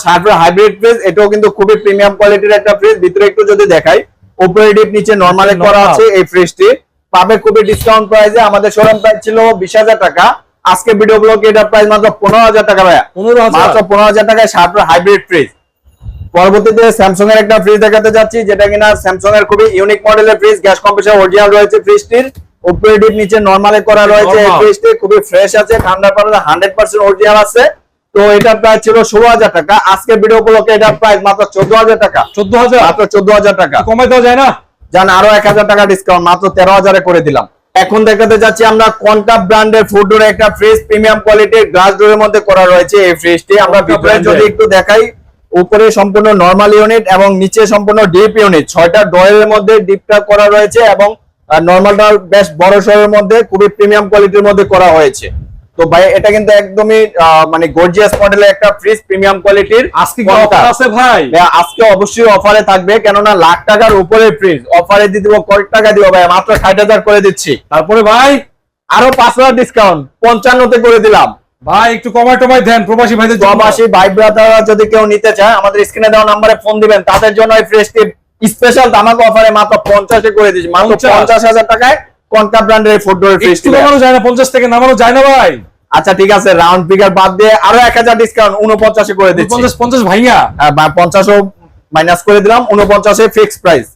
শার্পের hybrid fridge, এটাও কিন্তু খুবই প্রিমিয়াম কোয়ালিটির একটা ফ্রিজ। ভিতরে একটু যদি দেখাই, উপরে ডিপ নিচে নরমালে করা আছে এই ফ্রিজটি। পাবে খুবই ডিসকাউন্ট প্রাইসে। আমাদের শোরুম প্রাইস ছিল 20,000 টাকা, আজকে ভিডিও ব্লগে এটার প্রাইস মাত্র 15,000 টাকা ভাইয়া। মাত্র 15,000 টাকায় শার্পের হাইব্রিড ফ্রিজ। পরবর্তীতে স্যামসাং এর একটা ফ্রিজ দেখাতে যাচ্ছি, যেটা কিনা স্যামসাং এর খুবই ইউনিক মডেলের ফ্রিজ। গ্যাস কম্প্রেসর অরিজিনাল রয়েছে ফ্রিজটির, উপরে ডিপ নিচে নরমালে করা রয়েছে। এই ফ্রিজটি খুবই ফ্রেশ আছে, ঠান্ডা পানিতে 100% অরিজিনাল আছে। তো এটা প্রাইস ছিল 16,000 টাকা, আজকে ভিডিও উপলক্ষে এটার প্রাইস মাত্র 14,000 টাকা। 14,000 মাত্র 14,000 টাকা। কমাই দেওয়া যায় না? জান আরো 1,000 টাকা ডিসকাউন্ট, মাত্র 13,000 করে দিলাম। এখন দেখাতে যাচ্ছি আমরা কনকা ব্র্যান্ডের ফুড ডোর একটা ফ্রিজ, প্রিমিয়াম কোয়ালিটির গ্লাস ডোরের মধ্যে করা রয়েছে এই ফ্রিজটি। আমরা ভিতরে যদি একটু দেখাই, উপরে সম্পূর্ণ নরমাল ইউনিট এবং নিচে সম্পূর্ণ ডিপ ইউনিট, 6টা ডোরের মধ্যে ডিপটা করা রয়েছে এবং নরমালটা বেশ বড় সরের মধ্যে খুবই প্রিমিয়াম কোয়ালিটির মধ্যে করা হয়েছে। তো ভাই এটা কিন্তু একদমই মানে গর্জিয়াস মডেলের একটা ফ্রিজ, প্রিমিয়াম কোয়ালিটির। আজকে কি অফার আছে ভাই? আজকে অবশ্যই অফারে থাকবে, কেননা লাখ টাকার উপরে ফ্রিজ। অফারে দিয়ে দিব, কত টাকা দিব ভাই? মাত্র 60,000 করে দিচ্ছি। তারপরে ভাই আরো 5,000 ডিসকাউন্ট, 55 করে দিলাম। ভাই একটু কমাই টমাই দেন প্রবাসী ভাইদের জন্য। প্রবাসী ভাই ব্রাদাররা যদি কেউ নিতে চায়, আমাদের স্ক্রিনে দেওয়া নম্বরে ফোন দিবেন, তাদের জন্য এই ফ্রিজটি স্পেশাল ধামাকা অফারে মাত্র 50 করে দিচ্ছি। মাত্র 50,000 টাকায় কনকা ব্র্যান্ডের ফুড ডোর ফ্রিজটি। নামানো যায় না? 50 থেকে নামানো যায় না ভাই? আচ্ছা ঠিক আছে, রাউন্ড ফিগার বাদ দিয়ে আরো 1,000 ডিসকাউন্ট, 49 করে দিচ্ছি। 50 ভাইয়া, 50 মাইনাস করে দিলাম, 49 ফিক্স প্রাইস।